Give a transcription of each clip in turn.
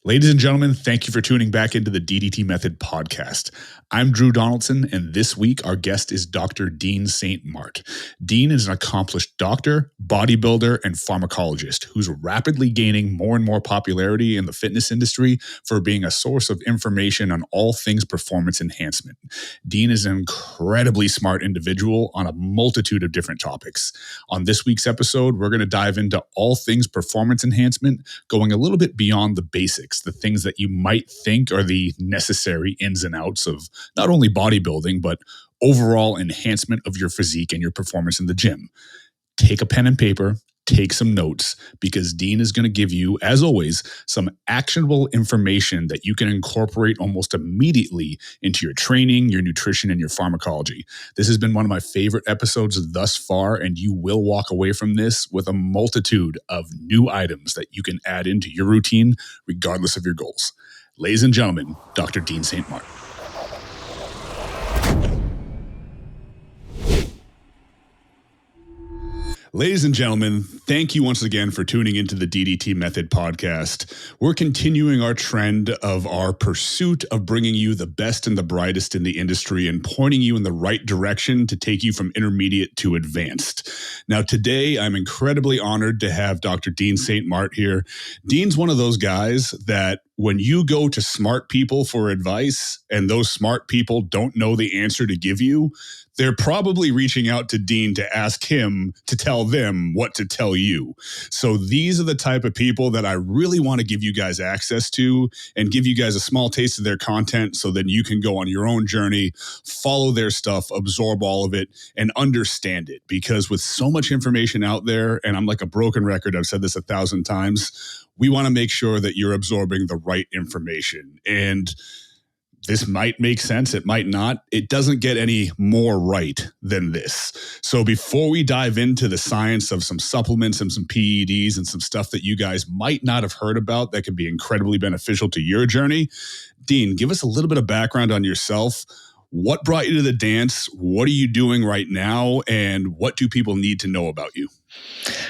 Ladies and gentlemen, thank you for tuning back into the DDT Method podcast. I'm Drew Donaldson, and this week our guest is Dr. Dean St. Mart. Dean is an accomplished doctor, bodybuilder, and pharmacologist who's rapidly gaining more and more popularity in the fitness industry for being a source of information on all things performance enhancement. Dean is an incredibly smart individual on a multitude of different topics. On this week's episode, we're going to dive into all things performance enhancement, going a little bit beyond the basics, the things that you might think are the necessary ins and outs of not only bodybuilding, but overall enhancement of your physique and your performance in the gym. Take a pen and paper, take some notes, because Dean is going to give you, as always, some actionable information that you can incorporate almost immediately into your training, your nutrition, and your pharmacology. This has been one of my favorite episodes thus far, and you will walk away from this with a multitude of new items that you can add into your routine, regardless of your goals. Ladies and gentlemen, Dr. Dean St. Mart. Ladies and gentlemen, thank you once again for tuning into the DDT Method podcast. We're continuing our trend of our pursuit of bringing you the best and the brightest in the industry and pointing you in the right direction to take you from intermediate to advanced. Now, today, I'm incredibly honored to have Dr. Dean St. Mart here. Dean's one of those guys that when you go to smart people for advice and those smart people don't know the answer to give you, they're probably reaching out to Dean to ask him to tell them what to tell you. So these are the type of people that I really want to give you guys access to and give you guys a small taste of their content so that you can go on your own journey, follow their stuff, absorb all of it, and understand it. Because with so much information out there, and I'm like a broken record, I've said this 1,000 times, we want to make sure that you're absorbing the right information. And this might make sense. It might not. It doesn't get any more right than this. So before we dive into the science of some supplements and some PEDs and some stuff that you guys might not have heard about that could be incredibly beneficial to your journey, Dean, give us a little bit of background on yourself. What brought you to the dance? What are you doing right now? And what do people need to know about you?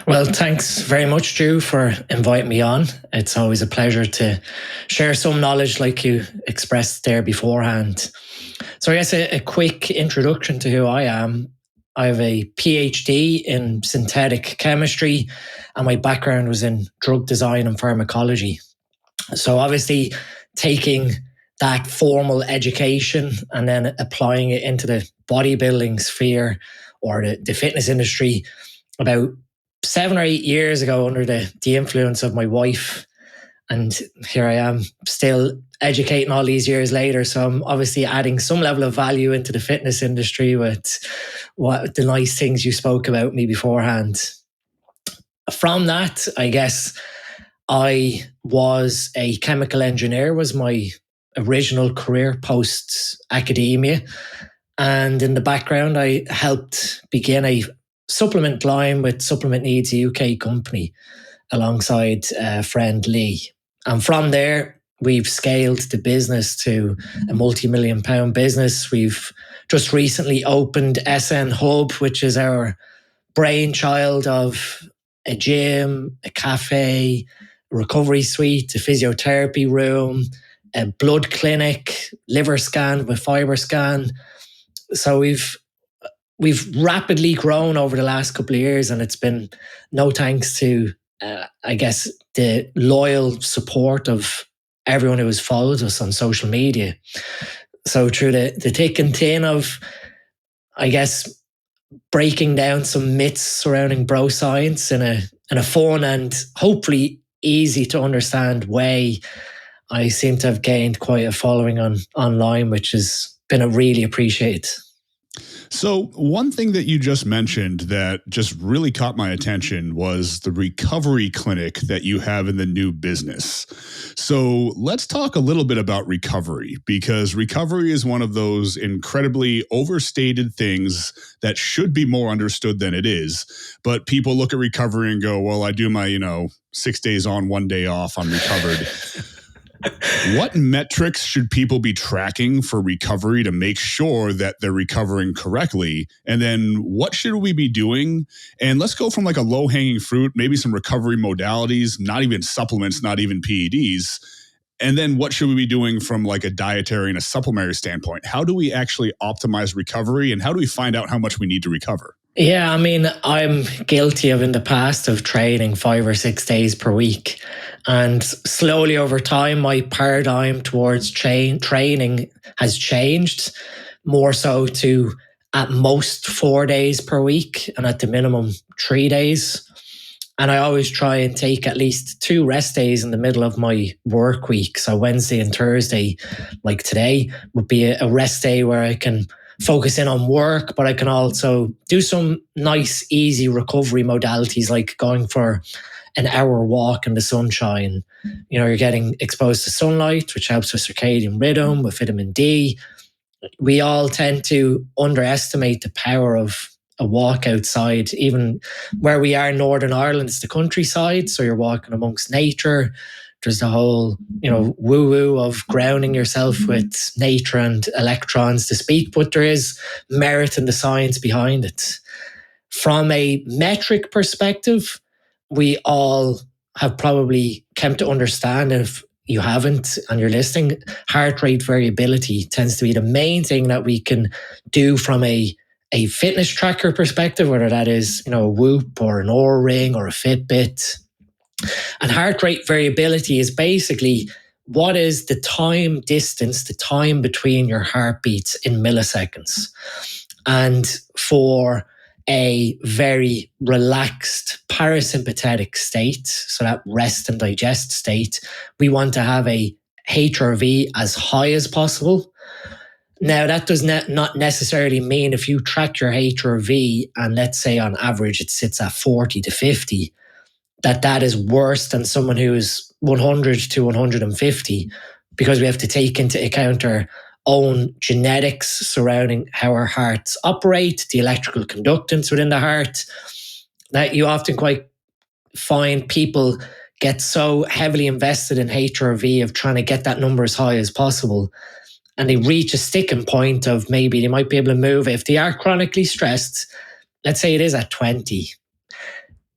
Well, thanks very much, Drew, for inviting me on. It's always a pleasure to share some knowledge like you expressed there beforehand. So I guess a quick introduction to who I am. I have a PhD in synthetic chemistry, and my background was in drug design and pharmacology. So obviously taking that formal education and then applying it into the bodybuilding sphere or the fitness industry about 7 or 8 years ago under the influence of my wife. And here I am still educating all these years later. So I'm obviously adding some level of value into the fitness industry with what the nice things you spoke about me beforehand. From that, I guess I was a chemical engineer, was my original career post academia. And in the background, I helped begin a supplement line with Supplement Needs, a UK company, alongside friend Lee. And from there, we've scaled the business to a multi-million-pound business. We've just recently opened SN Hub, which is our brainchild of a gym, a cafe, a recovery suite, a physiotherapy room, a blood clinic, liver scan with fiber scan. So we've rapidly grown over the last couple of years, and it's been no thanks to, I guess, the loyal support of everyone who has followed us on social media. So through the thick and thin of, I guess, breaking down some myths surrounding bro science in a fun and hopefully easy to understand way, I seem to have gained quite a following online, which has been really appreciated. So one thing that you just mentioned that just really caught my attention was the recovery clinic that you have in the new business. So let's talk a little bit about recovery, because recovery is one of those incredibly overstated things that should be more understood than it is. But people look at recovery and go, well, I do my, 6 days on, 1 day off, I'm recovered. What metrics should people be tracking for recovery to make sure that they're recovering correctly? And then what should we be doing? And let's go from like a low-hanging fruit, maybe some recovery modalities, not even supplements, not even PEDs. And then what should we be doing from like a dietary and a supplementary standpoint? How do we actually optimize recovery, and how do we find out how much we need to recover? Yeah, I mean, I'm guilty of in the past of training 5 or 6 days per week. And slowly over time, my paradigm towards training has changed more so to at most 4 days per week and at the minimum 3 days. And I always try and take at least 2 rest days in the middle of my work week. So Wednesday and Thursday, like today, would be a rest day where I can focus in on work, but I can also do some nice, easy recovery modalities like going for an hour walk in the sunshine. You know, you're getting exposed to sunlight, which helps with circadian rhythm, with vitamin D. We all tend to underestimate the power of a walk outside. Even where we are in Northern Ireland, it's the countryside, so you're walking amongst nature. There's the whole, woo-woo of grounding yourself with nature and electrons to speak, but there is merit in the science behind it. From a metric perspective, we all have probably come to understand, if you haven't and you're listening, heart rate variability tends to be the main thing that we can do from a fitness tracker perspective, whether that is, a Whoop or an Oura Ring or a Fitbit. And heart rate variability is basically what is the time distance, the time between your heartbeats in milliseconds. And for a very relaxed parasympathetic state, so that rest and digest state, we want to have a HRV as high as possible. Now, that does not necessarily mean if you track your HRV and let's say on average it sits at 40 to 50, that is worse than someone who is 100 to 150, because we have to take into account our own genetics surrounding how our hearts operate, the electrical conductance within the heart. That you often quite find people get so heavily invested in HRV of trying to get that number as high as possible. And they reach a sticking point of maybe they might be able to move. If they are chronically stressed, let's say it is at 20,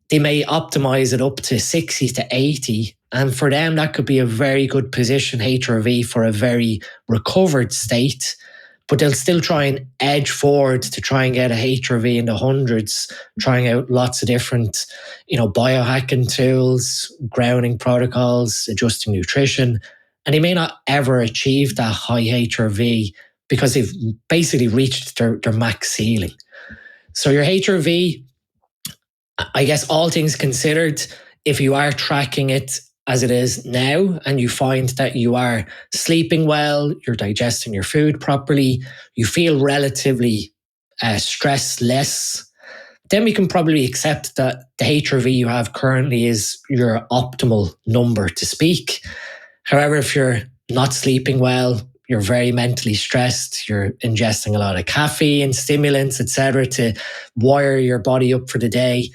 they may optimize it up to 60 to 80. And for them, that could be a very good position, HRV, for a very recovered state. But they'll still try and edge forward to try and get a HRV in the hundreds, trying out lots of different, biohacking tools, grounding protocols, adjusting nutrition. And they may not ever achieve that high HRV because they've basically reached their max ceiling. So your HRV, I guess all things considered, if you are tracking it as it is now and you find that you are sleeping well, you're digesting your food properly, you feel relatively stressless, then we can probably accept that the HRV you have currently is your optimal number to speak. However, if you're not sleeping well, you're very mentally stressed, you're ingesting a lot of caffeine, stimulants, etc., to wire your body up for the day,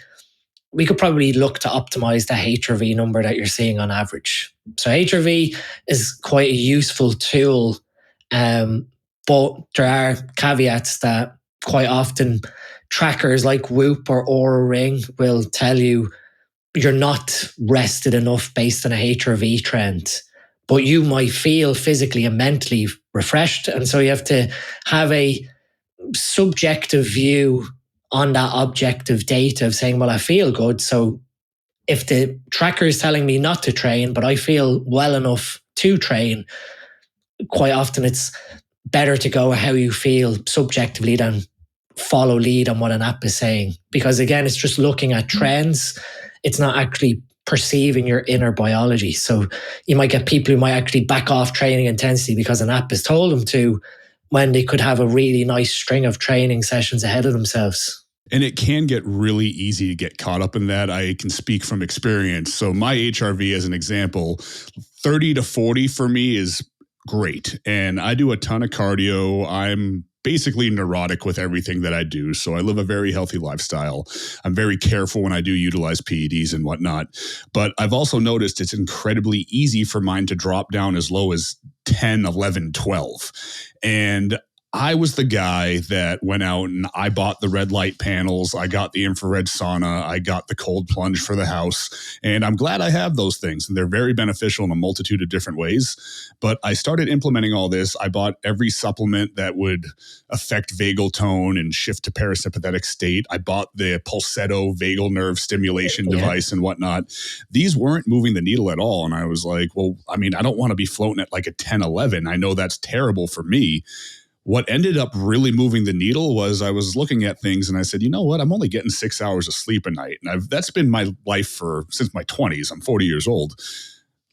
we could probably look to optimize the HRV number that you're seeing on average. So HRV is quite a useful tool, but there are caveats that quite often trackers like Whoop or Oura Ring will tell you you're not rested enough based on a HRV trend, but you might feel physically and mentally refreshed. And so you have to have a subjective view on that objective data of saying, well, I feel good. So if the tracker is telling me not to train, but I feel well enough to train, quite often it's better to go how you feel subjectively than follow lead on what an app is saying. Because again, it's just looking at trends. It's not actually perceiving your inner biology. So you might get people who might actually back off training intensity because an app has told them to, when they could have a really nice string of training sessions ahead of themselves. And it can get really easy to get caught up in that. I can speak from experience. So my HRV, as an example, 30 to 40 for me is great. And I do a ton of cardio. I'm basically neurotic with everything that I do. So I live a very healthy lifestyle. I'm very careful when I do utilize PEDs and whatnot. But I've also noticed it's incredibly easy for mine to drop down as low as 10, 11, 12. And I was the guy that went out and I bought the red light panels. I got the infrared sauna. I got the cold plunge for the house. And I'm glad I have those things. And they're very beneficial in a multitude of different ways. But I started implementing all this. I bought every supplement that would affect vagal tone and shift to parasympathetic state. I bought the Pulsetto vagal nerve stimulation device and whatnot. These weren't moving the needle at all. And I was like, well, I mean, I don't want to be floating at like a 10, 11. I know that's terrible for me. What ended up really moving the needle was I was looking at things and I said, you know what? I'm only getting 6 hours of sleep a night. And that's been my life since my 20s. I'm 40 years old.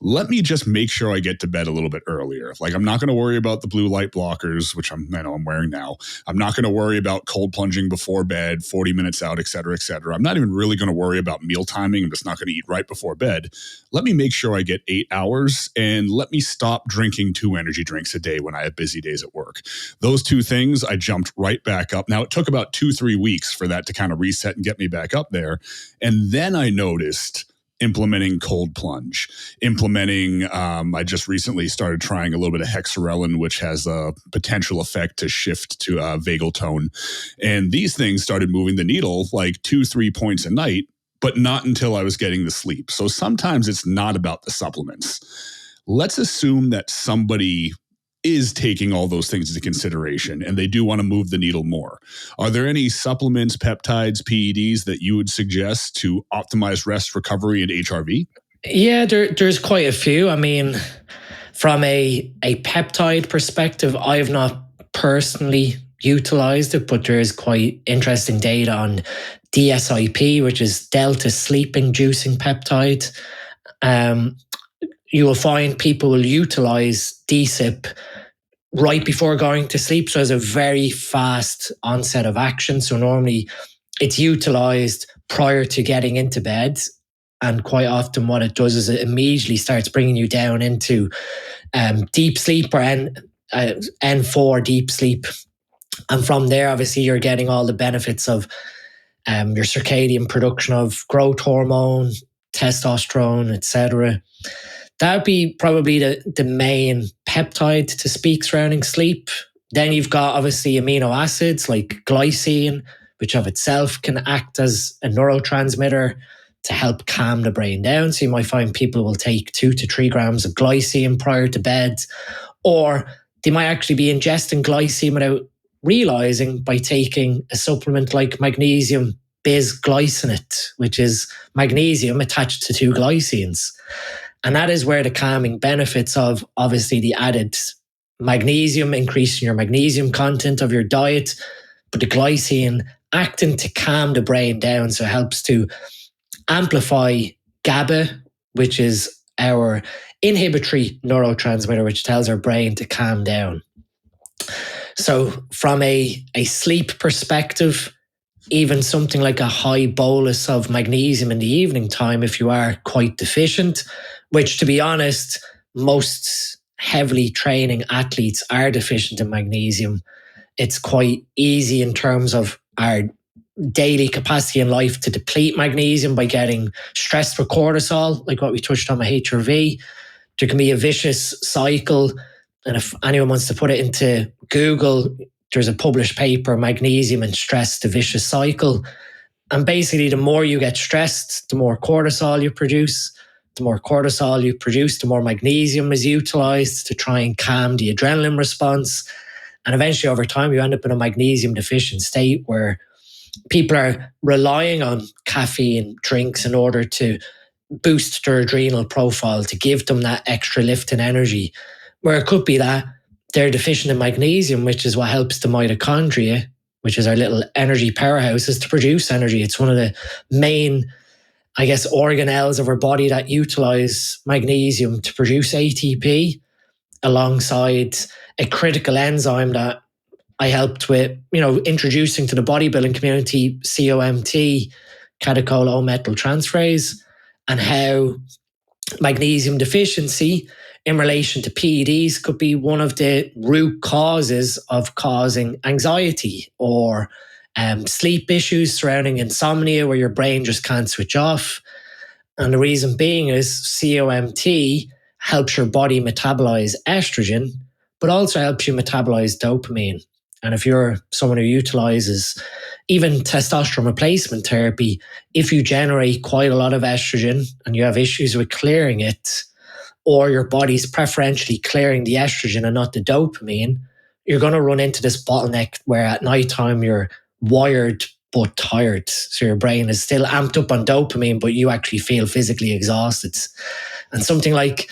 Let me just make sure I get to bed a little bit earlier. Like, I'm not going to worry about the blue light blockers, which I know I'm wearing now. I'm not going to worry about cold plunging before bed, 40 minutes out, et cetera, et cetera. I'm not even really going to worry about meal timing. I'm just not going to eat right before bed. Let me make sure I get 8 hours, and let me stop drinking 2 energy drinks a day when I have busy days at work. Those 2 things, I jumped right back up. Now, it took about 2-3 weeks for that to kind of reset and get me back up there. And then I noticed implementing cold plunge, I just recently started trying a little bit of hexarelin, which has a potential effect to shift to vagal tone. And these things started moving the needle like 2-3 points a night, but not until I was getting the sleep. So sometimes it's not about the supplements. Let's assume that somebody is taking all those things into consideration and they do want to move the needle more. Are there any supplements, peptides, PEDs that you would suggest to optimize rest, recovery, and HRV? Yeah, there's quite a few. I mean, from a peptide perspective, I've not personally utilized it, but there is quite interesting data on DSIP, which is delta sleep inducing peptide. You will find people will utilize DSIP right before going to sleep. So it has a very fast onset of action. So normally it's utilized prior to getting into bed. And quite often what it does is it immediately starts bringing you down into deep sleep or N4 deep sleep. And from there, obviously, you're getting all the benefits of your circadian production of growth hormone, testosterone, etc. That would be probably the main peptide to speak surrounding sleep. Then you've got obviously amino acids like glycine, which of itself can act as a neurotransmitter to help calm the brain down. So you might find people will take 2 to 3 grams of glycine prior to bed, or they might actually be ingesting glycine without realizing by taking a supplement like magnesium bisglycinate, which is magnesium attached to 2 glycines. And that is where the calming benefits of obviously the added magnesium, increasing your magnesium content of your diet, but the glycine acting to calm the brain down. So it helps to amplify GABA, which is our inhibitory neurotransmitter, which tells our brain to calm down. So from a sleep perspective, even something like a high bolus of magnesium in the evening time, if you are quite deficient, which to be honest, most heavily training athletes are deficient in magnesium. It's quite easy in terms of our daily capacity in life to deplete magnesium by getting stressed with cortisol, like what we touched on with HRV. There can be a vicious cycle. And if anyone wants to put it into Google, there's a published paper, Magnesium and Stress, the Vicious Cycle. And basically, the more you get stressed, the more cortisol you produce. The more cortisol you produce, the more magnesium is utilized to try and calm the adrenaline response. And eventually, over time, you end up in a magnesium deficient state where people are relying on caffeine drinks in order to boost their adrenal profile, to give them that extra lift and energy. Where it could be that they're deficient in magnesium, which is what helps the mitochondria, which is our little energy powerhouses, to produce energy. It's one of the main, I guess, organelles of our body that utilize magnesium to produce ATP, alongside a critical enzyme that I helped with, introducing to the bodybuilding community, COMT, catechol-O-methyltransferase, and how magnesium deficiency in relation to PEDs could be one of the root causes of causing anxiety or sleep issues surrounding insomnia, where your brain just can't switch off. And the reason being is COMT helps your body metabolize estrogen, but also helps you metabolize dopamine. And if you're someone who utilizes even testosterone replacement therapy, if you generate quite a lot of estrogen and you have issues with clearing it, or your body's preferentially clearing the estrogen and not the dopamine, you're going to run into this bottleneck where at nighttime you're wired but tired. So your brain is still amped up on dopamine, but you actually feel physically exhausted. And something like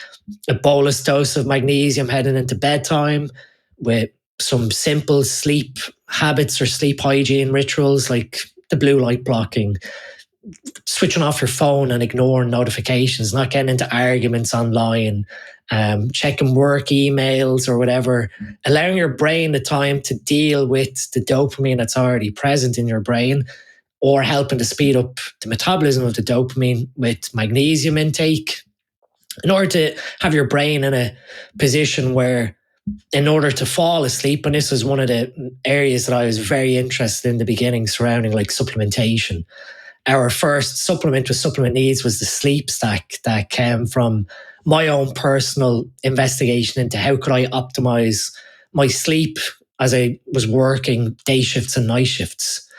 a bolus dose of magnesium heading into bedtime with some simple sleep habits or sleep hygiene rituals like the blue light blocking, switching off your phone and ignoring notifications, not getting into arguments online, checking work emails or whatever, allowing your brain the time to deal with the dopamine that's already present in your brain, or helping to speed up the metabolism of the dopamine with magnesium intake, in order to have your brain in a position where, in order to fall asleep, and this was one of the areas that I was very interested in the beginning surrounding like supplementation. Our first supplement with Supplement Needs was the sleep stack that came from my own personal investigation into how could I optimize my sleep as I was working day shifts and night shifts.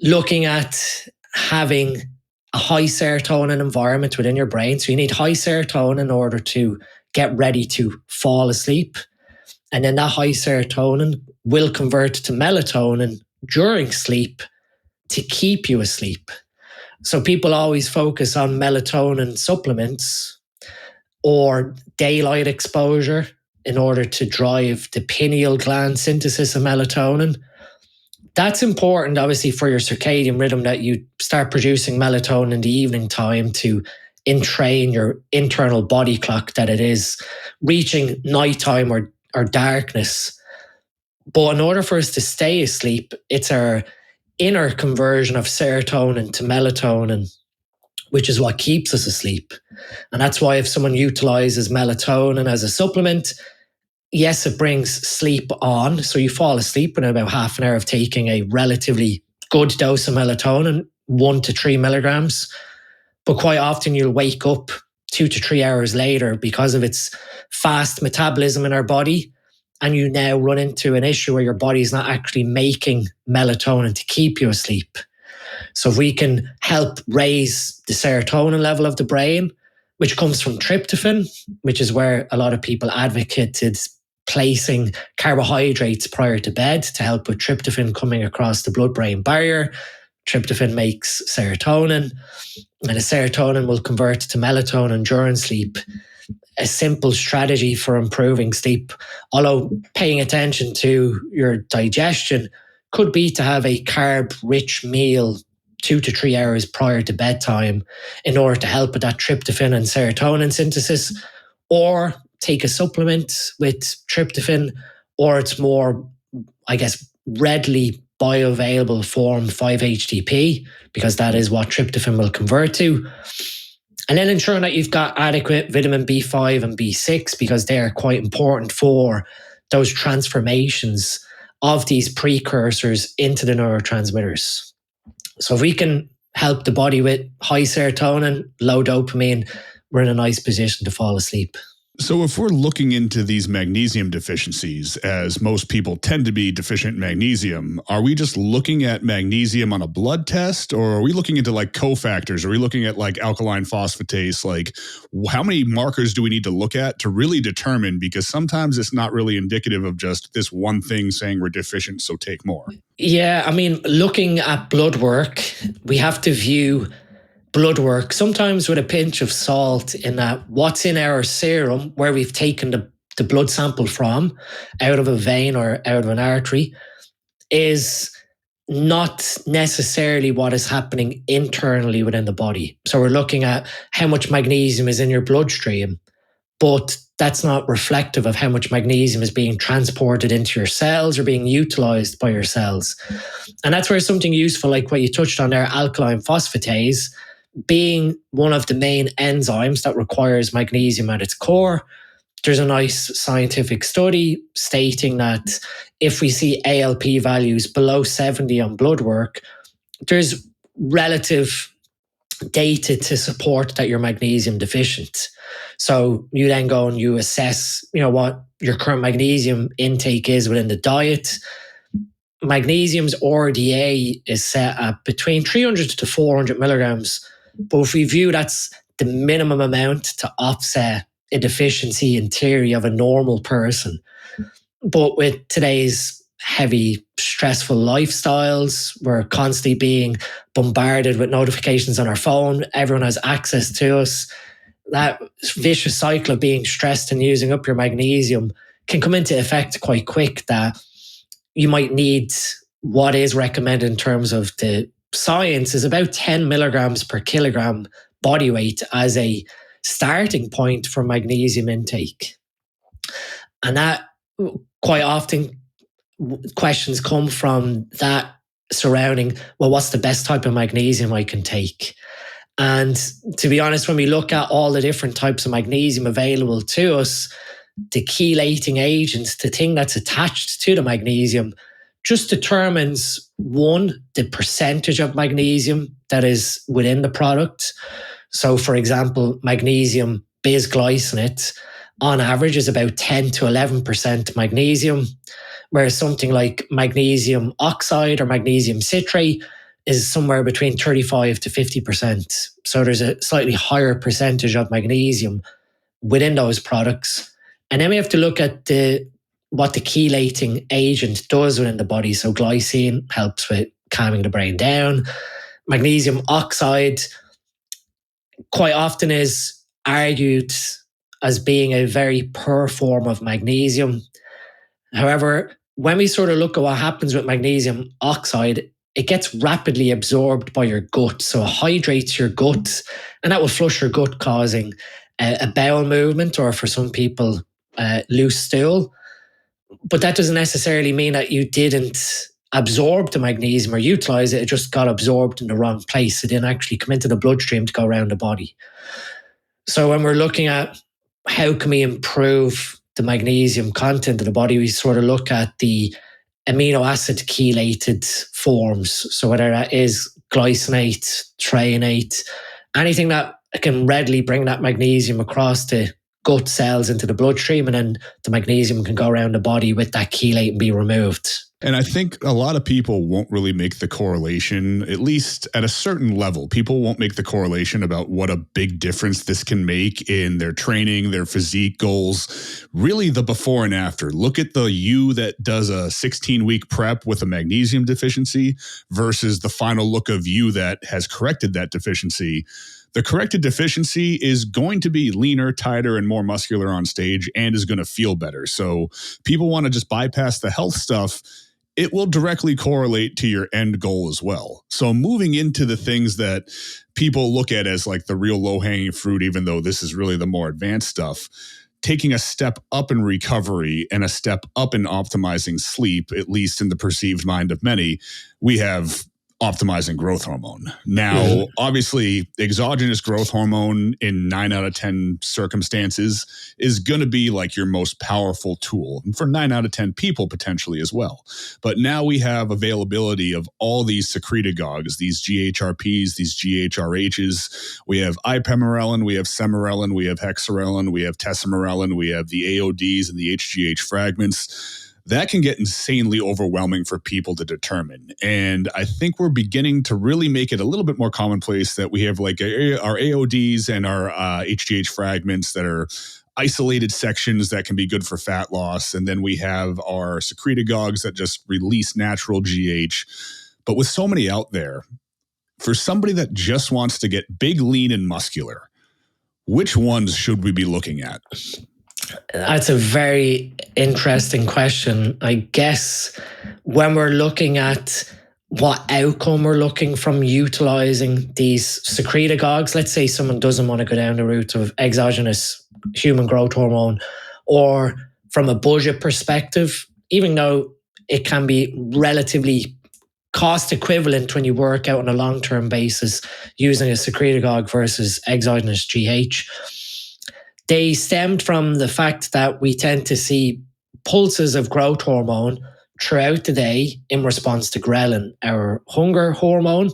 Looking at having a high serotonin environment within your brain. So you need high serotonin in order to get ready to fall asleep. And then that high serotonin will convert to melatonin during sleep to keep you asleep. So people always focus on melatonin supplements or daylight exposure in order to drive the pineal gland synthesis of melatonin. That's important, obviously, for your circadian rhythm, that you start producing melatonin in the evening time to entrain your internal body clock that it is reaching nighttime or darkness. But in order for us to stay asleep, it's our inner conversion of serotonin to melatonin, which is what keeps us asleep. And that's why if someone utilizes melatonin as a supplement, yes, it brings sleep on. So you fall asleep in about half an hour of taking a relatively good dose of melatonin, 1 to 3 milligrams. But quite often you'll wake up 2 to 3 hours later because of its fast metabolism in our body. And you now run into an issue where your body's not actually making melatonin to keep you asleep. So if we can help raise the serotonin level of the brain, which comes from tryptophan, which is where a lot of people advocated placing carbohydrates prior to bed to help with tryptophan coming across the blood-brain barrier. Tryptophan makes serotonin, and the serotonin will convert to melatonin during sleep. A simple strategy for improving sleep, although paying attention to your digestion, could be to have a carb-rich meal 2 to 3 hours prior to bedtime in order to help with that tryptophan and serotonin synthesis, or take a supplement with tryptophan, or its more, I guess, readily bioavailable form 5-HTP, because that is what tryptophan will convert to. And then ensuring that you've got adequate vitamin B5 and B6, because they are quite important for those transformations of these precursors into the neurotransmitters. So if we can help the body with high serotonin, low dopamine, we're in a nice position to fall asleep. So if we're looking into these magnesium deficiencies, as most people tend to be deficient in magnesium, are we just looking at magnesium on a blood test, or are we looking into like cofactors? Are we looking at like alkaline phosphatase? Like how many markers do we need to look at to really determine? Because sometimes it's not really indicative of just this one thing saying we're deficient, so take more. Yeah, I mean, looking at blood work, we have to view blood work sometimes with a pinch of salt, in that what's in our serum, where we've taken the blood sample from out of a vein or out of an artery, is not necessarily what is happening internally within the body. So we're looking at how much magnesium is in your bloodstream, but that's not reflective of how much magnesium is being transported into your cells or being utilized by your cells. And that's where something useful, like what you touched on there, alkaline phosphatase, being one of the main enzymes that requires magnesium at its core. There's a nice scientific study stating that if we see ALP values below 70 on blood work, there's relative data to support that you're magnesium deficient. So you then go and you assess, what your current magnesium intake is within the diet. magnesium's RDA is set at between 300 to 400 milligrams. But if we view that's the minimum amount to offset a deficiency in theory of a normal person. But with today's heavy, stressful lifestyles, we're constantly being bombarded with notifications on our phone. Everyone has access to us. That vicious cycle of being stressed and using up your magnesium can come into effect quite quick, that you might need what is recommended in terms of the science is about 10 milligrams per kilogram body weight as a starting point for magnesium intake. And that quite often questions come from that surrounding, well, what's the best type of magnesium I can take? And to be honest, when we look at all the different types of magnesium available to us, the chelating agents, the thing that's attached to the magnesium, just determines, one, the percentage of magnesium that is within the product. So, for example, magnesium bisglycinate on average is about 10 to 11% magnesium, whereas something like magnesium oxide or magnesium citrate is somewhere between 35 to 50%. So there's a slightly higher percentage of magnesium within those products. And then we have to look at what the chelating agent does within the body. So glycine helps with calming the brain down. Magnesium oxide quite often is argued as being a very pure form of magnesium. However, when we sort of look at what happens with magnesium oxide, it gets rapidly absorbed by your gut. So it hydrates your gut, and that will flush your gut, causing a bowel movement, or for some people, loose stool. But that doesn't necessarily mean that you didn't absorb the magnesium or utilize it. It just got absorbed in the wrong place. It didn't actually come into the bloodstream to go around the body. So when we're looking at how can we improve the magnesium content of the body, we sort of look at the amino acid chelated forms. So whether that is glycinate, threonate, anything that can readily bring that magnesium across the gut cells into the bloodstream, and then the magnesium can go around the body with that chelate and be removed. And I think a lot of people won't really make the correlation, at least at a certain level. People won't make the correlation about what a big difference this can make in their training, their physique goals, really the before and after. Look at the you that does a 16-week prep with a magnesium deficiency versus the final look of you that has corrected that deficiency. The corrected deficiency is going to be leaner, tighter, and more muscular on stage, and is going to feel better. So people want to just bypass the health stuff. It will directly correlate to your end goal as well. So moving into the things that people look at as like the real low-hanging fruit, even though this is really the more advanced stuff, taking a step up in recovery and a step up in optimizing sleep, at least in the perceived mind of many, we have optimizing growth hormone. Now, obviously, exogenous growth hormone in 9 out of 10 circumstances is going to be like your most powerful tool, and for 9 out of 10 people potentially as well. But now we have availability of all these secretagogues, these GHRPs, these GHRHs. We have ipamorelin, we have semirelin, we have hexarelin, we have tesamorelin, we have the AODs and the HGH fragments. That can get insanely overwhelming for people to determine. And I think we're beginning to really make it a little bit more commonplace that we have like our AODs and our HGH fragments that are isolated sections that can be good for fat loss. And then we have our secretagogues that just release natural GH. But with so many out there, for somebody that just wants to get big, lean, and muscular, which ones should we be looking at? That's a very interesting question. I guess when we're looking at what outcome we're looking from utilizing these secretagogues, let's say someone doesn't want to go down the route of exogenous human growth hormone, or from a budget perspective, even though it can be relatively cost equivalent when you work out on a long-term basis using a secretagogue versus exogenous GH, they stemmed from the fact that we tend to see pulses of growth hormone throughout the day in response to ghrelin, our hunger hormone.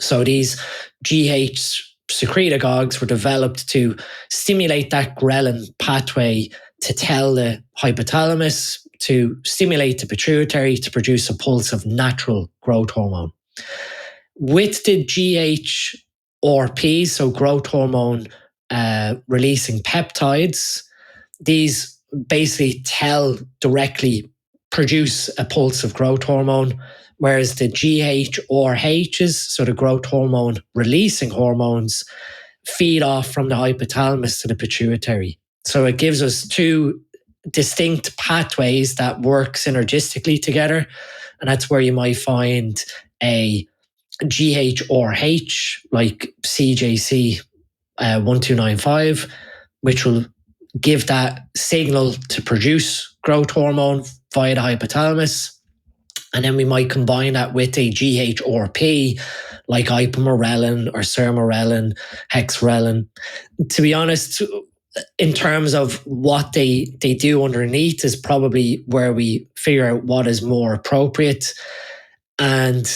So these GH secretagogues were developed to stimulate that ghrelin pathway to tell the hypothalamus to stimulate the pituitary to produce a pulse of natural growth hormone. With the GHRP, so growth hormone releasing peptides, these basically directly produce a pulse of growth hormone, whereas the GHRHs, so the growth hormone releasing hormones, feed off from the hypothalamus to the pituitary. So it gives us two distinct pathways that work synergistically together. And that's where you might find a GHRH like CJC 1295, which will give that signal to produce growth hormone via the hypothalamus. And then we might combine that with a GHRP like ipamorelin or sermorelin, hexarelin. To be honest, in terms of what they do underneath is probably where we figure out what is more appropriate. And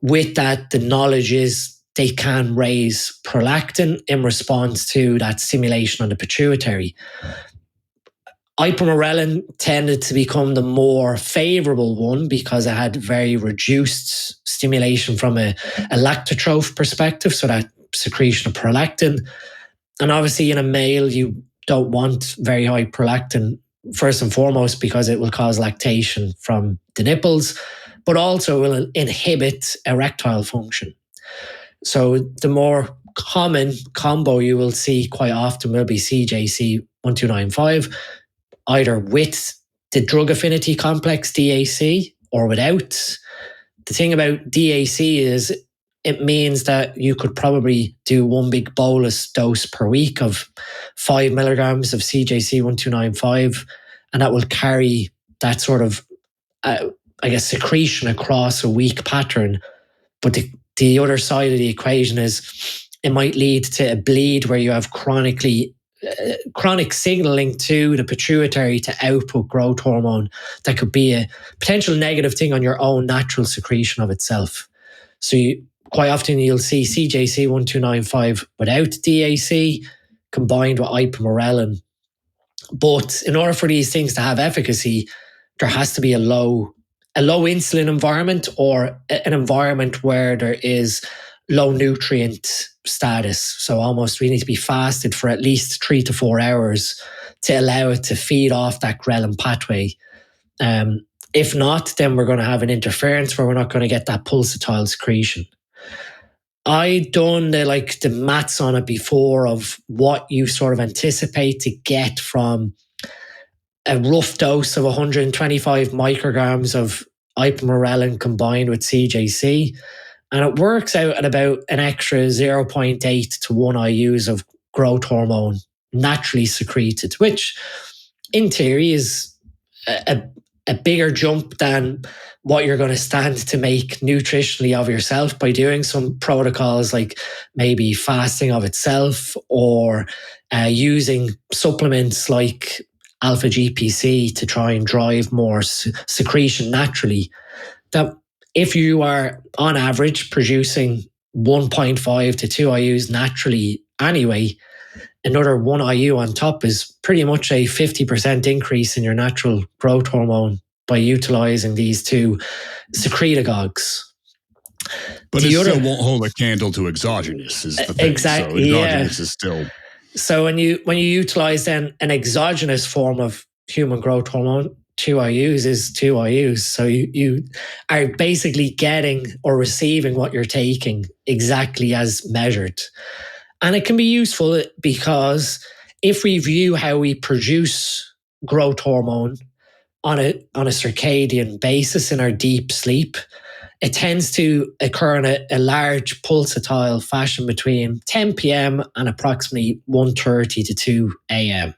with that, the knowledge is they can raise prolactin in response to that stimulation on the pituitary. Ipamorelin tended to become the more favorable one because it had very reduced stimulation from a lactotroph perspective, so that secretion of prolactin. And obviously in a male, you don't want very high prolactin, first and foremost, because it will cause lactation from the nipples, but also will inhibit erectile function. So the more common combo you will see quite often will be CJC 1295, either with the drug affinity complex DAC or without. The thing about DAC is it means that you could probably do one big bolus dose per week of 5 milligrams of CJC 1295, and that will carry that sort of, secretion across a week pattern. But the other side of the equation is it might lead to a bleed where you have chronic signaling to the pituitary to output growth hormone that could be a potential negative thing on your own natural secretion of itself. So quite often you'll see CJC 1295 without DAC combined with ipamorelin. But in order for these things to have efficacy, there has to be a low insulin environment or an environment where there is low nutrient status. So almost we need to be fasted for at least 3 to 4 hours to allow it to feed off that ghrelin pathway. If not, then we're going to have an interference where we're not going to get that pulsatile secretion. I done the maths on it before of what you sort of anticipate to get from a rough dose of 125 micrograms of ipamorelin combined with CJC. And it works out at about an extra 0.8 to 1 IUs of growth hormone naturally secreted, which in theory is a bigger jump than what you're going to stand to make nutritionally of yourself by doing some protocols like maybe fasting of itself or using supplements like alpha GPC to try and drive more secretion naturally. That if you are on average producing 1.5 to 2 IUs naturally anyway, another 1 IU on top is pretty much a 50% increase in your natural growth hormone by utilizing these two secretagogues. But it still won't hold a candle to exogenous is the thing. Exactly. So exogenous is still... So when you utilize then an exogenous form of human growth hormone, 2 IUs is 2 IUs. So you are basically getting or receiving what you're taking exactly as measured. And it can be useful because if we view how we produce growth hormone on a circadian basis in our deep sleep, it tends to occur in a large pulsatile fashion between 10 p.m. and approximately 1:30 to 2 a.m.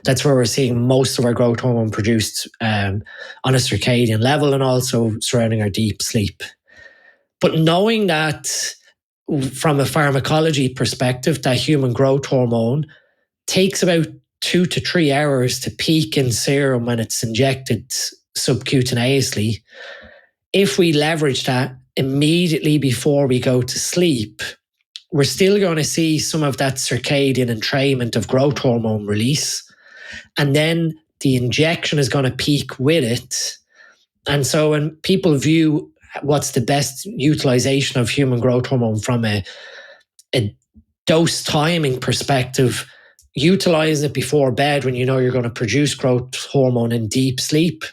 That's where we're seeing most of our growth hormone produced on a circadian level and also surrounding our deep sleep. But knowing that from a pharmacology perspective, that human growth hormone takes about 2 to 3 hours to peak in serum when it's injected subcutaneously. If we leverage that immediately before we go to sleep, we're still going to see some of that circadian entrainment of growth hormone release. And then the injection is going to peak with it. And so when people view what's the best utilization of human growth hormone from a dose timing perspective, utilize it before bed when you know you're going to produce growth hormone in deep sleep.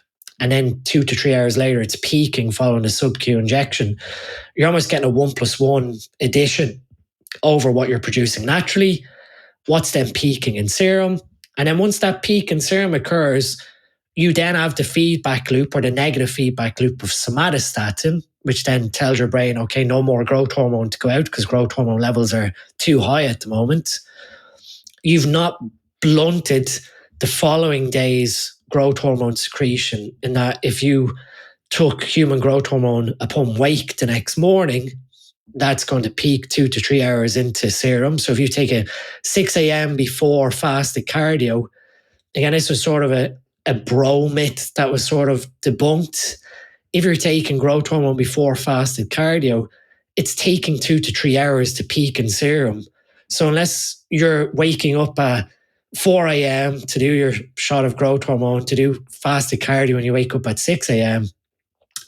And then 2 to 3 hours later, it's peaking following a sub-Q injection. You're almost getting a 1+1 addition over what you're producing naturally. What's then peaking in serum? And then once that peak in serum occurs, you then have the feedback loop or the negative feedback loop of somatostatin, which then tells your brain, okay, no more growth hormone to go out because growth hormone levels are too high at the moment. You've not blunted the following day's growth hormone secretion, in that if you took human growth hormone upon wake the next morning, that's going to peak 2 to 3 hours into serum. So if you take a 6 a.m. before fasted cardio, again, this was sort of a bro myth that was sort of debunked. If you're taking growth hormone before fasted cardio, it's taking 2 to 3 hours to peak in serum. So unless you're waking up at 4 a.m. to do your shot of growth hormone, to do fasted cardio when you wake up at 6 a.m.,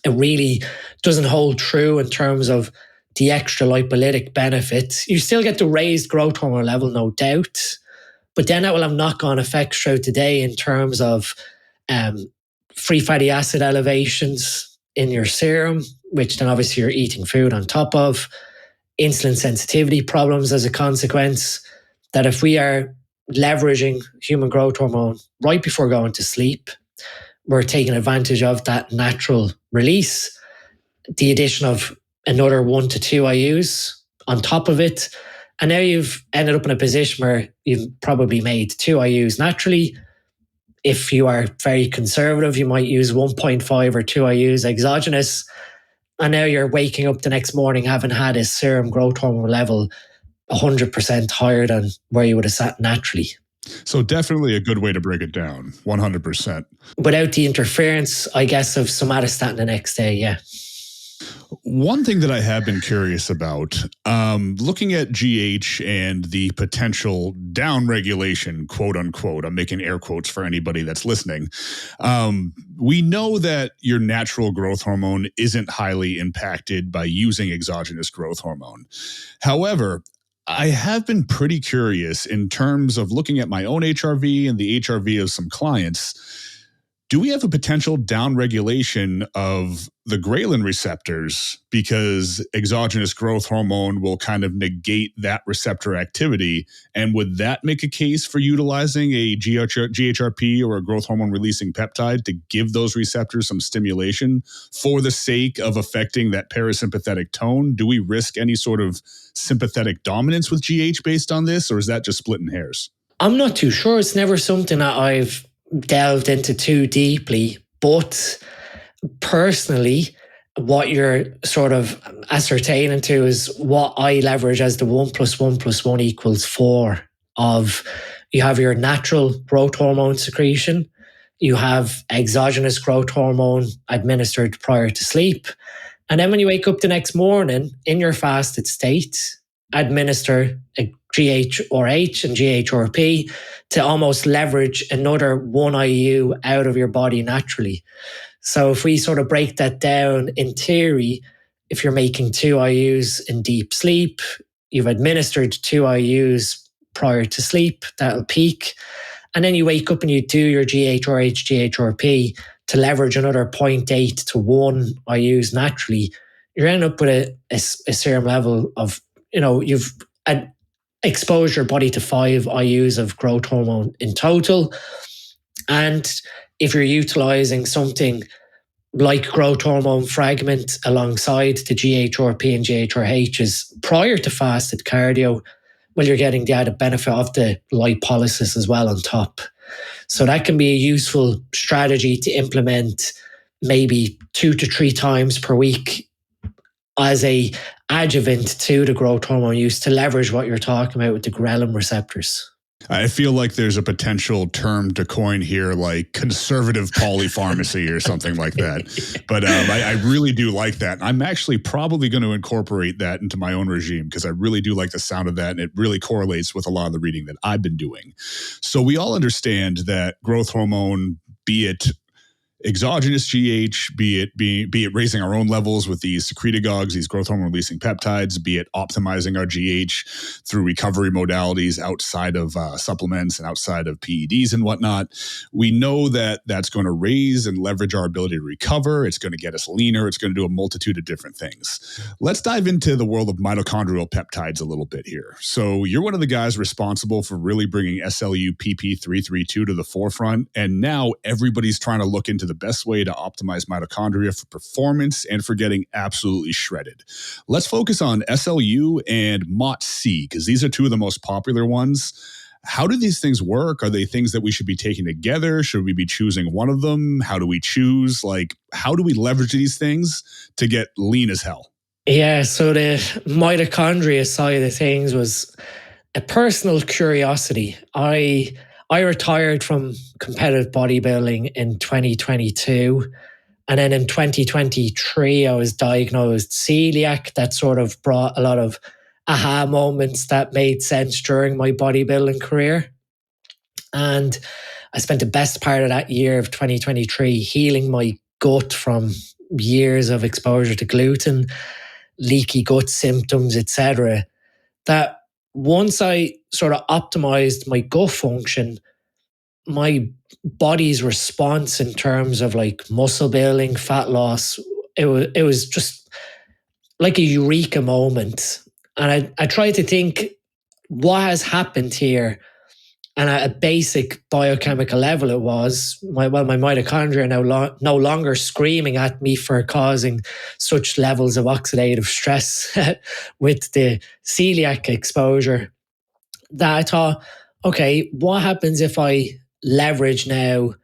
it really doesn't hold true in terms of the extra lipolytic benefits. You still get the raised growth hormone level, no doubt, but then that will have knock-on effects throughout the day in terms of free fatty acid elevations in your serum, which then obviously you're eating food on top of, insulin sensitivity problems as a consequence, that if we are leveraging human growth hormone right before going to sleep, we're taking advantage of that natural release, the addition of another 1 to 2 IUs on top of it. And now you've ended up in a position where you've probably made 2 IUs naturally. If you are very conservative, you might use 1.5 or 2 IUs exogenous. And now you're waking up the next morning having had a serum growth hormone level 100% higher than where you would have sat naturally. So definitely a good way to break it down, 100%. Without the interference, I guess, of somatostatin the next day, yeah. One thing that I have been curious about, looking at GH and the potential downregulation, quote unquote, I'm making air quotes for anybody that's listening. We know that your natural growth hormone isn't highly impacted by using exogenous growth hormone. However, I have been pretty curious in terms of looking at my own HRV and the HRV of some clients. Do we have a potential downregulation of the ghrelin receptors because exogenous growth hormone will kind of negate that receptor activity? And would that make a case for utilizing a GHRP or a growth hormone releasing peptide to give those receptors some stimulation for the sake of affecting that parasympathetic tone? Do we risk any sort of sympathetic dominance with GH based on this, or is that just splitting hairs? I'm not too sure. It's never something that I've delved into too deeply, but personally, what you're sort of ascertaining to is what I leverage as the 1 + 1 + 1 = 4 of, you have your natural growth hormone secretion, you have exogenous growth hormone administered prior to sleep, and then when you wake up the next morning in your fasted state, administer a GH or H and GHRP to almost leverage another 1 IU out of your body naturally. So if we sort of break that down in theory, if you're making 2 IUs in deep sleep, you've administered 2 IUs prior to sleep, that'll peak. And then you wake up and you do your GH or H, GHRP to leverage another 0.8 to 1 IUs naturally. You're ending up with a serum level of, you've exposed your body to 5 IUs of growth hormone in total. And if you're utilizing something like growth hormone fragment alongside the GHRP and GHRHs prior to fasted cardio, well, you're getting the added benefit of the lipolysis as well on top. So that can be a useful strategy to implement maybe 2 to 3 times per week as a adjuvant to the growth hormone use to leverage what you're talking about with the ghrelin receptors. I feel like there's a potential term to coin here, like conservative polypharmacy or something like that. But I really do like that. I'm actually probably going to incorporate that into my own regime because I really do like the sound of that, and it really correlates with a lot of the reading that I've been doing. So we all understand that growth hormone, be it exogenous GH, be it raising our own levels with these secretagogues, these growth hormone releasing peptides, be it optimizing our GH through recovery modalities outside of supplements and outside of PEDs and whatnot. We know that that's going to raise and leverage our ability to recover. It's going to get us leaner. It's going to do a multitude of different things. Let's dive into the world of mitochondrial peptides a little bit here. So you're one of the guys responsible for really bringing SLU-P332 to the forefront. And now everybody's trying to look into the best way to optimize mitochondria for performance and for getting absolutely shredded. Let's focus on SLU and MOT-C because these are two of the most popular ones. How do these things work? Are they things that we should be taking together? Should we be choosing one of them? How do we choose? Like, how do we leverage these things to get lean as hell? Yeah, so the mitochondria side of things was a personal curiosity. I retired from competitive bodybuilding in 2022. And then in 2023, I was diagnosed celiac. That sort of brought a lot of aha moments that made sense during my bodybuilding career. And I spent the best part of that year of 2023 healing my gut from years of exposure to gluten, leaky gut symptoms, etc. That once I sort of optimized my gut function, my body's response in terms of like muscle building, fat loss, it was just like a eureka moment. And I tried to think what has happened here. And at a basic biochemical level, it was my mitochondria are no longer screaming at me for causing such levels of oxidative stress with the celiac exposure, that I thought, okay, what happens if I leverage now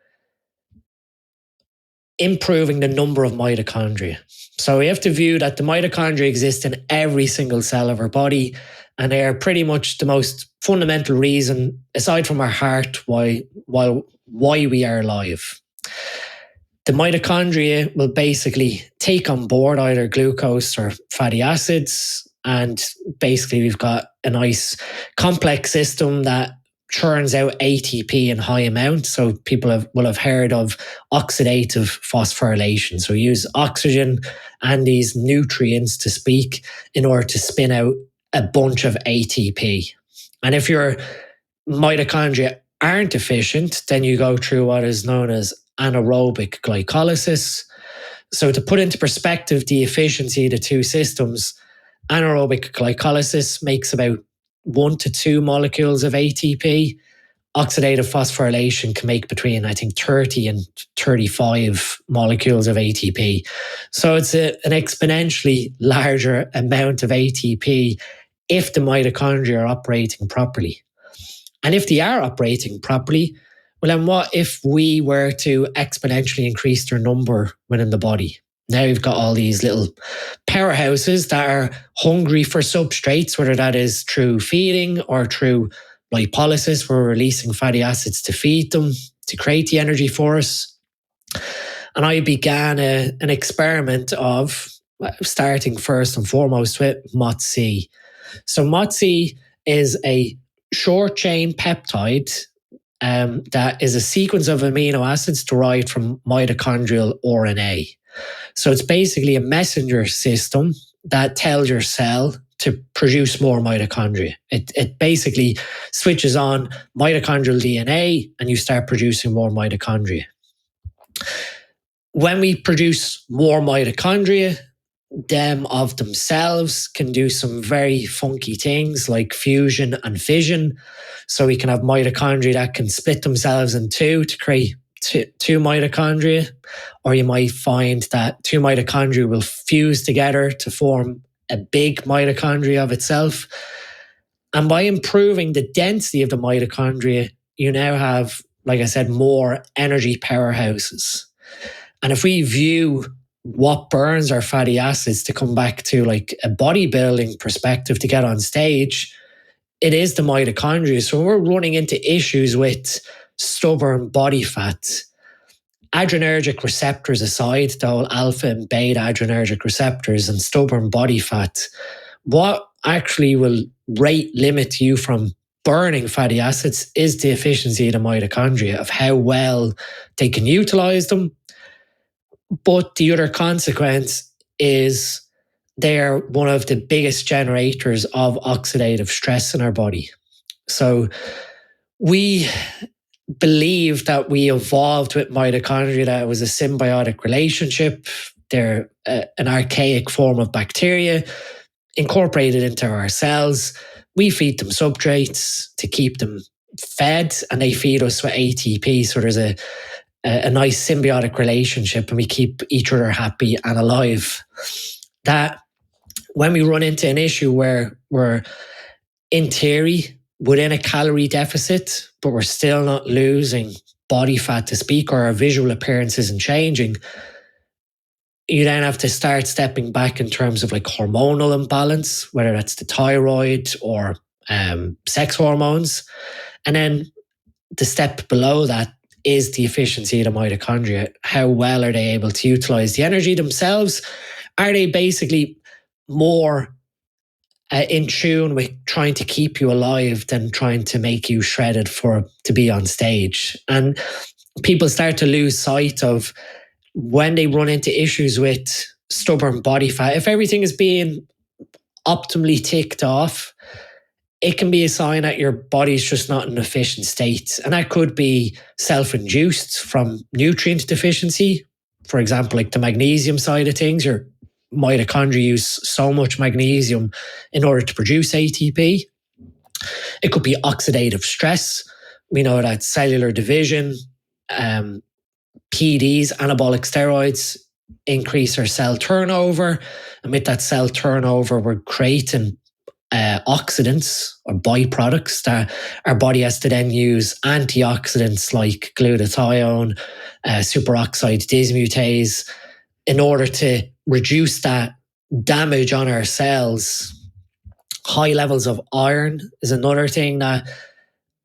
improving the number of mitochondria? So we have to view that the mitochondria exist in every single cell of our body, and they are pretty much the most fundamental reason, aside from our heart, why we are alive. The mitochondria will basically take on board either glucose or fatty acids, and basically we've got a nice complex system that churns out ATP in high amounts. So people will have heard of oxidative phosphorylation. So we use oxygen and these nutrients to speak in order to spin out a bunch of ATP. And if your mitochondria aren't efficient, then you go through what is known as anaerobic glycolysis. So to put into perspective the efficiency of the two systems, anaerobic glycolysis makes about 1 to 2 molecules of ATP. Oxidative phosphorylation can make between, I think, 30 and 35 molecules of ATP. So it's an exponentially larger amount of ATP if the mitochondria are operating properly. And if they are operating properly, well, then what if we were to exponentially increase their number within the body? Now you've got all these little powerhouses that are hungry for substrates, whether that is through feeding or through lipolysis, where we're releasing fatty acids to feed them, to create the energy for us. And I began an experiment of starting first and foremost with MOT-C. So MOT-C is a short-chain peptide that is a sequence of amino acids derived from mitochondrial RNA. So it's basically a messenger system that tells your cell to produce more mitochondria. It basically switches on mitochondrial DNA and you start producing more mitochondria. When we produce more mitochondria, them of themselves can do some very funky things like fusion and fission. So we can have mitochondria that can split themselves in two to create two mitochondria, or you might find that two mitochondria will fuse together to form a big mitochondria of itself. And by improving the density of the mitochondria, you now have, like I said, more energy powerhouses. And if we view what burns our fatty acids, to come back to like a bodybuilding perspective to get on stage, it is the mitochondria. So when we're running into issues with stubborn body fat, adrenergic receptors aside, the whole alpha and beta adrenergic receptors and stubborn body fat, what actually will rate limit you from burning fatty acids is the efficiency of the mitochondria, of how well they can utilize them. But the other consequence is they're one of the biggest generators of oxidative stress in our body. So we believe that we evolved with mitochondria, that it was a symbiotic relationship. They're an archaic form of bacteria incorporated into our cells. We feed them substrates to keep them fed, and they feed us with ATP. So there's a nice symbiotic relationship, and we keep each other happy and alive. That when we run into an issue where we're, in theory, within a calorie deficit, but we're still not losing body fat to speak, or our visual appearance isn't changing, you then have to start stepping back in terms of like hormonal imbalance, whether that's the thyroid or sex hormones. And then the step below that is the efficiency of the mitochondria. How well are they able to utilize the energy themselves? Are they basically more in tune with trying to keep you alive than trying to make you shredded to be on stage? And people start to lose sight of, when they run into issues with stubborn body fat, if everything is being optimally ticked off, it can be a sign that your body's just not in an efficient state. And that could be self-induced from nutrient deficiency. For example, like the magnesium side of things, your mitochondria use so much magnesium in order to produce ATP. It could be oxidative stress. We know that cellular division, PEDs, anabolic steroids, increase our cell turnover. And with that cell turnover, we're creating oxidants or byproducts that our body has to then use antioxidants like glutathione, superoxide dismutase, in order to reduce that damage on our cells. High levels of iron is another thing that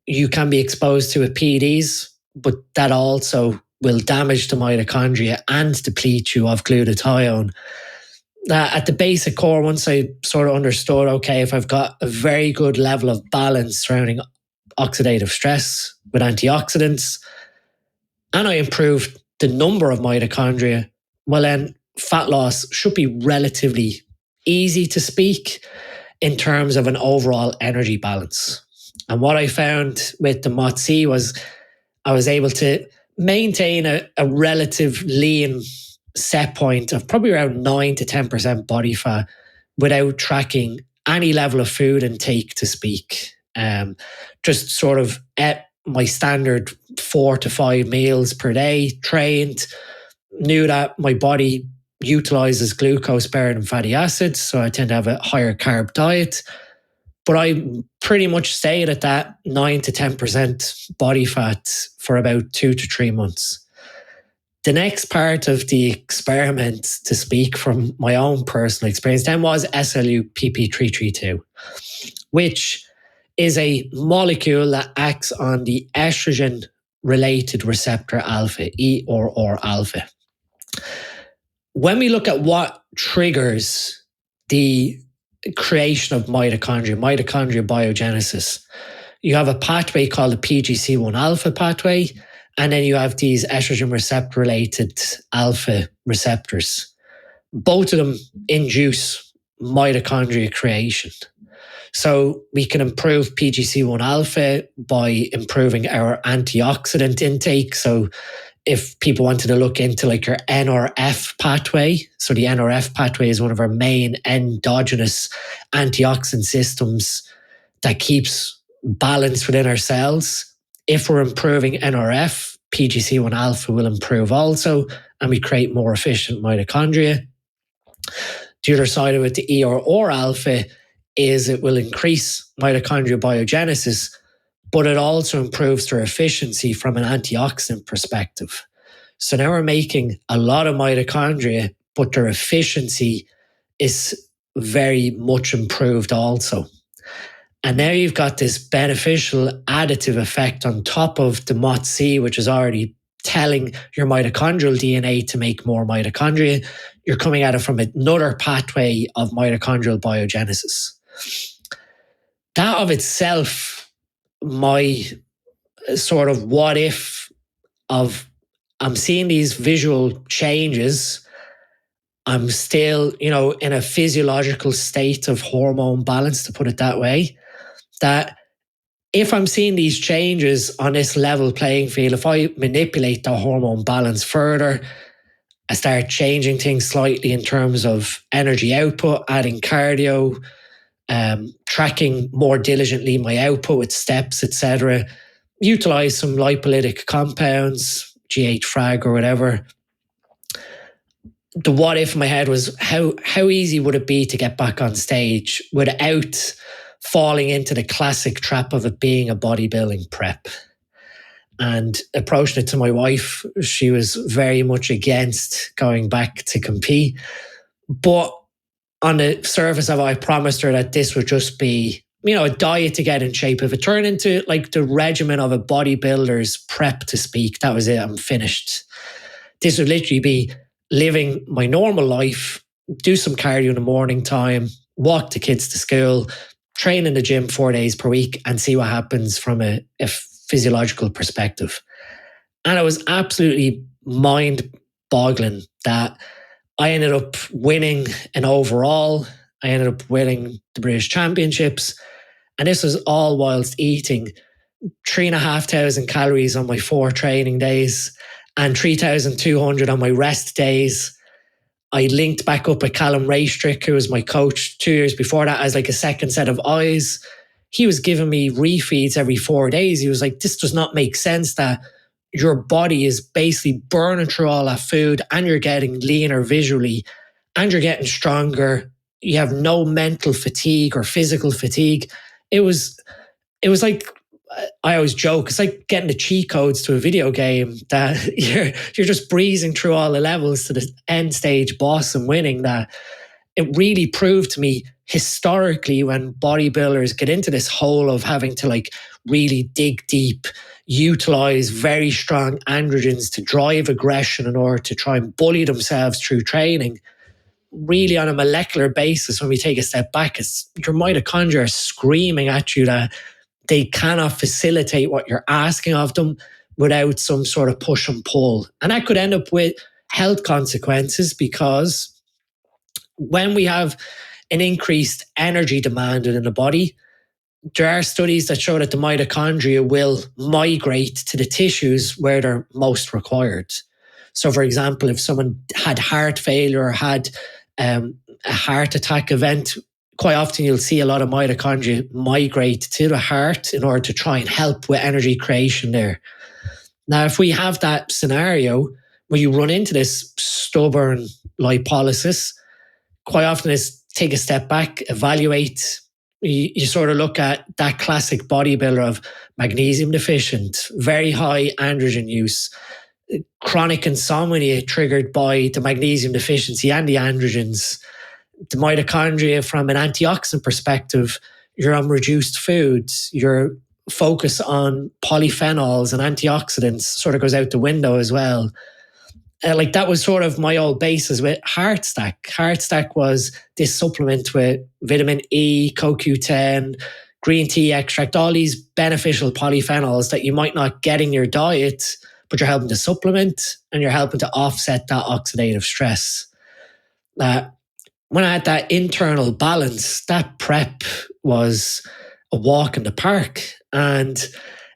you can be exposed to with PEDs, but that also will damage the mitochondria and deplete you of glutathione. At the basic core, once I sort of understood, okay, if I've got a very good level of balance surrounding oxidative stress with antioxidants, and I improve the number of mitochondria, well then fat loss should be relatively easy to speak in terms of an overall energy balance. And what I found with the MOT-C was I was able to maintain a relative lean set point of probably around 9 to 10% body fat without tracking any level of food intake to speak. Just sort of at my standard 4 to 5 meals per day, trained, knew that my body utilizes glucose better than fatty acids, so I tend to have a higher carb diet. But I pretty much stayed at that 9 to 10% body fat for about 2 to 3 months. The next part of the experiment, to speak from my own personal experience, then was SLU-P332, which is a molecule that acts on the estrogen-related receptor alpha, E or alpha. When we look at what triggers the creation of mitochondria biogenesis, you have a pathway called the PGC1 alpha pathway, and then you have these estrogen receptor related alpha receptors. Both of them induce mitochondria creation. So we can improve PGC1 alpha by improving our antioxidant intake. So if people wanted to look into like your NRF pathway, so the NRF pathway is one of our main endogenous antioxidant systems that keeps balance within our cells. If we're improving NRF, PGC1 alpha will improve also, and we create more efficient mitochondria. The other side of it, the E or alpha, is it will increase mitochondrial biogenesis, but it also improves their efficiency from an antioxidant perspective. So now we're making a lot of mitochondria, but their efficiency is very much improved also. And now you've got this beneficial additive effect on top of the MOT-C, which is already telling your mitochondrial DNA to make more mitochondria. You're coming at it from another pathway of mitochondrial biogenesis. That of itself, my sort of what if of I'm seeing these visual changes. I'm still, in a physiological state of hormone balance, to put it that way, that if I'm seeing these changes on this level playing field, if I manipulate the hormone balance further, I start changing things slightly in terms of energy output, adding cardio, tracking more diligently my output with steps, etc. Utilize some lipolytic compounds, GH frag or whatever. The what if in my head was how easy would it be to get back on stage without falling into the classic trap of it being a bodybuilding prep. And approaching it to my wife, she was very much against going back to compete. But on the surface of it, I promised her that this would just be, a diet to get in shape. If it turned into like the regimen of a bodybuilder's prep to speak, that was it, I'm finished. This would literally be living my normal life, do some cardio in the morning time, walk the kids to school, train in the gym 4 days per week and see what happens from a physiological perspective. And it was absolutely mind-boggling that I ended up winning an overall. I ended up winning the British Championships. And this was all whilst eating 3,500 calories on my 4 training days and 3,200 on my rest days. I linked back up with Callum Raystrick, who was my coach 2 years before that, as like a second set of eyes. He was giving me refeeds every 4 days. He was like, this does not make sense that your body is basically burning through all that food and you're getting leaner visually and you're getting stronger. You have no mental fatigue or physical fatigue. It was like, I always joke, it's like getting the cheat codes to a video game that you're just breezing through all the levels to the end stage boss and winning. That it really proved to me historically when bodybuilders get into this hole of having to like really dig deep, utilize very strong androgens to drive aggression in order to try and bully themselves through training. Really on a molecular basis, when we take a step back, it's your mitochondria are screaming at you that they cannot facilitate what you're asking of them without some sort of push and pull. And that could end up with health consequences, because when we have an increased energy demanded in the body, there are studies that show that the mitochondria will migrate to the tissues where they're most required. So, for example, if someone had heart failure or had a heart attack event, quite often you'll see a lot of mitochondria migrate to the heart in order to try and help with energy creation there. Now, if we have that scenario where you run into this stubborn lipolysis, quite often it's take a step back, evaluate. You sort of look at that classic bodybuilder of magnesium deficient, very high androgen use, chronic insomnia triggered by the magnesium deficiency and the androgens. The mitochondria from an antioxidant perspective, you're on reduced foods, your focus on polyphenols and antioxidants sort of goes out the window as well. Like that was sort of my old basis with HeartStack. HeartStack was this supplement with vitamin E, CoQ10, green tea extract, all these beneficial polyphenols that you might not get in your diet, but you're helping to supplement and you're helping to offset that oxidative stress. When I had that internal balance, that prep was a walk in the park. And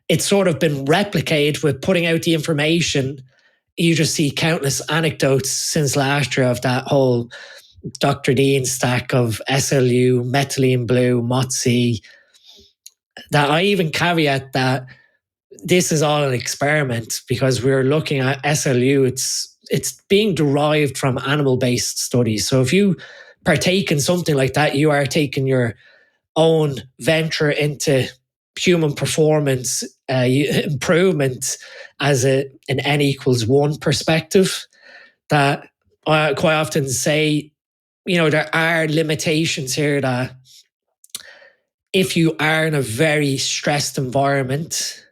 it's sort of been replicated with putting out the information. You just see countless anecdotes since last year of that whole Dr. Dean stack of SLU, methylene blue, MOT-C. That I even caveat that this is all an experiment, because we're looking at SLU. It's being derived from animal-based studies. So if you partake in something like that, you are taking your own venture into human performance improvement as an N=1 perspective. That I quite often say, there are limitations here, that if you are in a very stressed environment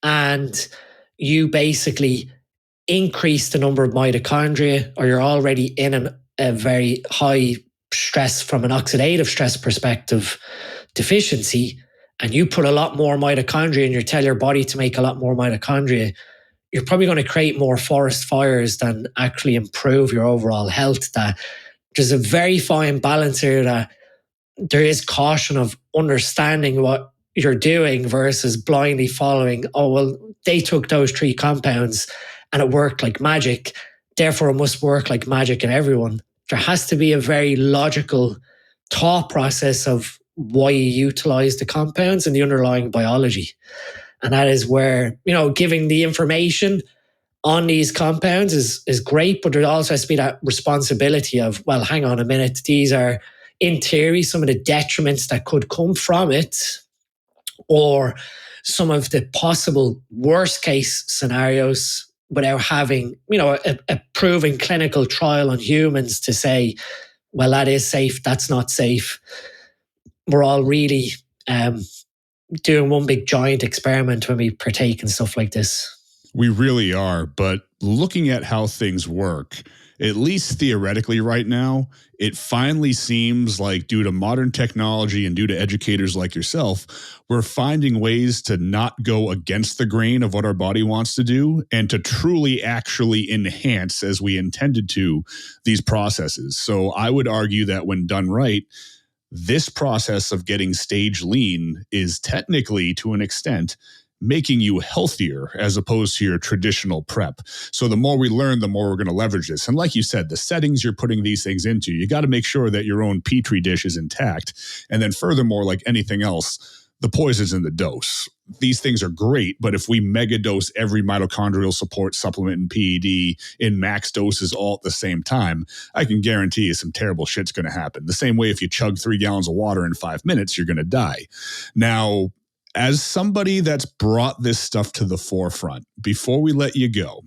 and you basically increase the number of mitochondria, or you're already in a very high stress from an oxidative stress perspective deficiency, and you put a lot more mitochondria and you tell your body to make a lot more mitochondria, you're probably going to create more forest fires than actually improve your overall health. That there's a very fine balance here, that there is caution of understanding what you're doing versus blindly following, oh, well, they took those 3 compounds and it worked like magic, therefore it must work like magic in everyone. There has to be a very logical thought process of why you utilize the compounds and the underlying biology. And that is where, giving the information on these compounds is great, but there also has to be that responsibility of, well, hang on a minute, these are, in theory, some of the detriments that could come from it, or some of the possible worst case scenarios, without having, a proven clinical trial on humans to say, well, that is safe, that's not safe. We're all really doing one big giant experiment when we partake in stuff like this. We really are, but looking at how things work, at least theoretically right now, it finally seems like, due to modern technology and due to educators like yourself, we're finding ways to not go against the grain of what our body wants to do and to truly actually enhance, as we intended to, these processes. So I would argue that when done right, this process of getting stage lean is technically, to an extent, making you healthier as opposed to your traditional prep. So the more we learn, the more we're going to leverage this. And like you said, the settings you're putting these things into, you got to make sure that your own petri dish is intact. And then furthermore, like anything else, the poison's in the dose. These things are great, but if we mega dose every mitochondrial support supplement and PED in max doses all at the same time, I can guarantee you some terrible shit's going to happen. The same way if you chug 3 gallons of water in 5 minutes, you're going to die. Now, as somebody that's brought this stuff to the forefront, before we let you go,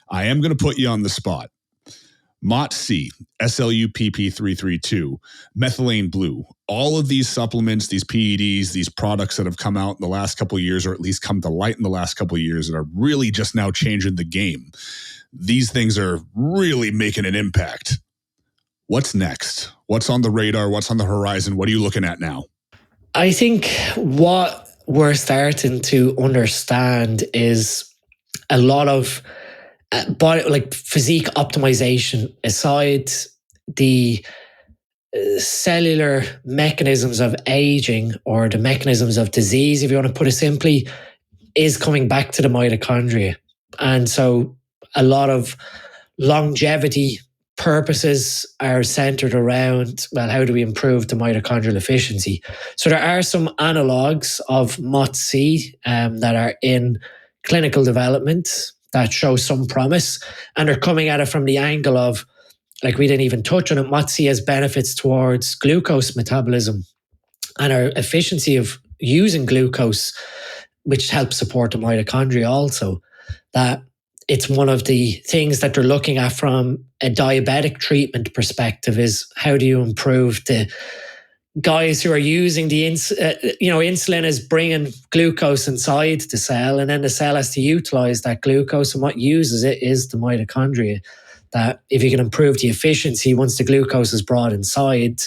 I am going to put you on the spot. MOT-C, SLU-P332, methylene blue, all of these supplements, these PEDs, these products that have come out in the last couple of years, or at least come to light in the last couple of years, that are really just now changing the game. These things are really making an impact. What's next? What's on the radar? What's on the horizon? What are you looking at now? I think what we're starting to understand is a lot of physique optimization, aside the cellular mechanisms of aging, or the mechanisms of disease, if you want to put it simply, is coming back to the mitochondria. And so a lot of longevity purposes are centered around, well, how do we improve the mitochondrial efficiency? So there are some analogs of MOT-C that are in clinical development that show some promise, and they're coming at it from the angle of, like we didn't even touch on it, MOT-C has benefits towards glucose metabolism and our efficiency of using glucose, which helps support the mitochondria also. That it's one of the things that they're looking at from a diabetic treatment perspective, is how do you improve the guys who are using the insulin is bringing glucose inside the cell, and then the cell has to utilize that glucose, and what uses it is the mitochondria. That if you can improve the efficiency once the glucose is brought inside,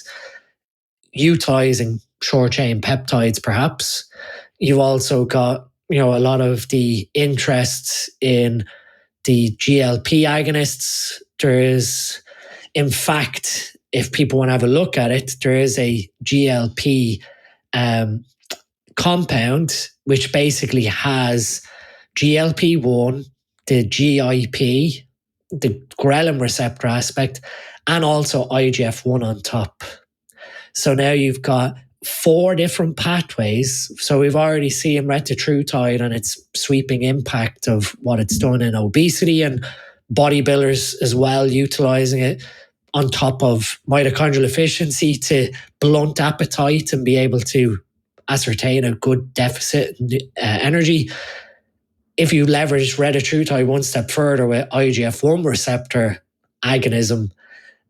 utilizing short chain peptides perhaps, you've also got a lot of the interest in the GLP agonists. There is, in fact, if people want to have a look at it, there is a GLP compound which basically has GLP-1, the GIP, the ghrelin receptor aspect, and also IGF-1 on top. So now you've got 4 different pathways. So we've already seen retatrutide and its sweeping impact of what it's done in obesity, and bodybuilders as well utilizing it on top of mitochondrial efficiency to blunt appetite and be able to ascertain a good deficit in energy. If you leverage retatrutide one step further with IGF-1 receptor agonism,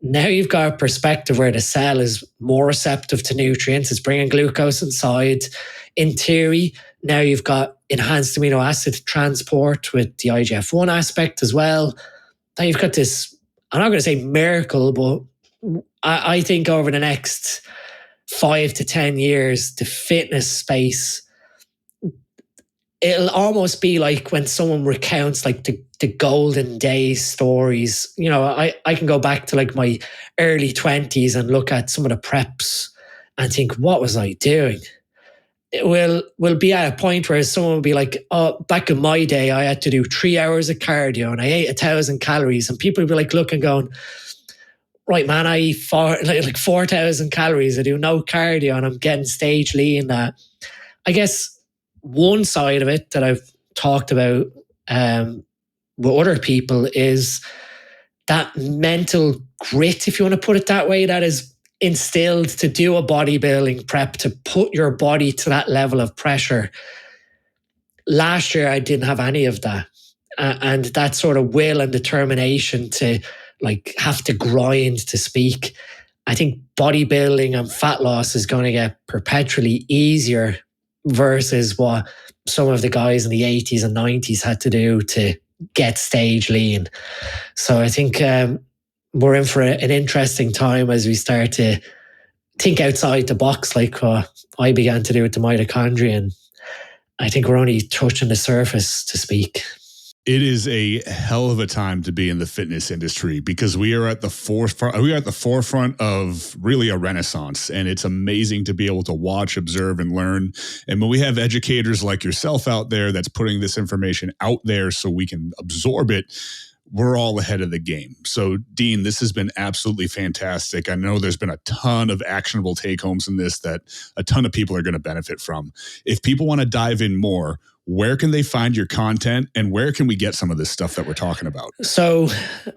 Now you've got a perspective where the cell is more receptive to nutrients. It's bringing glucose inside. In theory, now you've got enhanced amino acid transport with the IGF-1 aspect as well. Now you've got this, I'm not going to say miracle, but I think over the next 5 to 10 years, the fitness space, it'll almost be like when someone recounts like the golden days stories. You know, I can go back to like my early 20s and look at some of the preps and think, what was I doing? It will be at a point where someone will be like, oh, back in my day, I had to do 3 hours of cardio and I ate 1,000 calories. And people will be like looking, going, right, man, I eat like 4,000 calories. I do no cardio and I'm getting stage lean. That, I guess, one side of it that I've talked about with other people is that mental grit, if you want to put it that way, that is instilled to do a bodybuilding prep, to put your body to that level of pressure. Last year, I didn't have any of that. And that sort of will and determination to like have to grind to speak. I think bodybuilding and fat loss is going to get perpetually easier versus what some of the guys in the 80s and 90s had to do to get stage lean. So I think we're in for an interesting time as we start to think outside the box, like what I began to do with the mitochondria. And I think we're only touching the surface to speak. It is a hell of a time to be in the fitness industry because we are at the forefront. We are at the forefront of really a renaissance, and it's amazing to be able to watch, observe, and learn. And when we have educators like yourself out there that's putting this information out there so we can absorb it, we're all ahead of the game. So, Dean, this has been absolutely fantastic. I know there's been a ton of actionable take-homes in this that a ton of people are going to benefit from. If people want to dive in more, where can they find your content and where can we get some of this stuff that we're talking about? So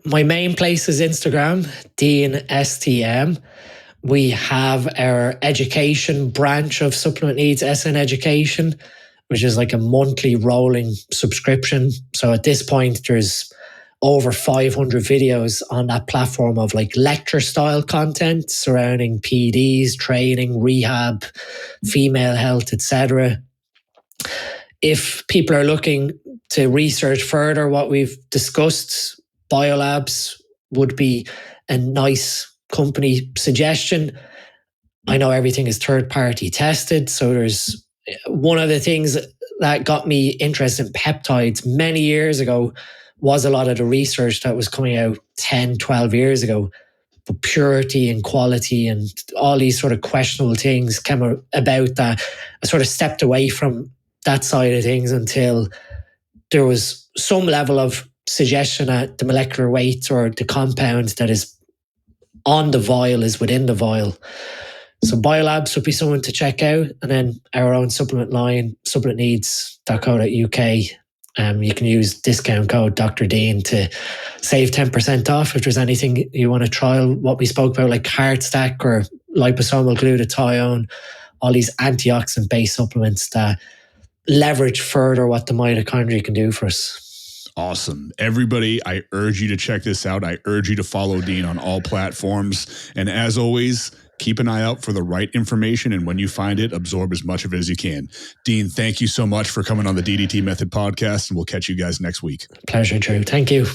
my main place is Instagram, Dean STM. We have our education branch of Supplement Needs, SN Education, which is like a monthly rolling subscription. So at this point, there's over 500 videos on that platform of like lecture style content surrounding PDs, training, rehab, female health, etc. If people are looking to research further what we've discussed, Biolabs would be a nice company suggestion. I know everything is third-party tested, so there's one of the things that got me interested in peptides many years ago was a lot of the research that was coming out 10, 12 years ago. But purity and quality and all these sort of questionable things came about that I sort of stepped away from that side of things until there was some level of suggestion that the molecular weight or the compound that is on the vial is within the vial. So Biolabs would be someone to check out. And then our own supplement line, supplementneeds.co.uk. You can use discount code Dr. Dean to save 10% off if there's anything you want to trial. What we spoke about, like Heart Stack or liposomal glutathione, all these antioxidant-based supplements that leverage further what the mitochondria can do for us. Awesome. Everybody, I urge you to check this out. I urge you to follow Dean on all platforms. And as always, keep an eye out for the right information. And when you find it, absorb as much of it as you can. Dean, thank you so much for coming on the DDT Method podcast. And we'll catch you guys next week. Pleasure, Drew. Thank you.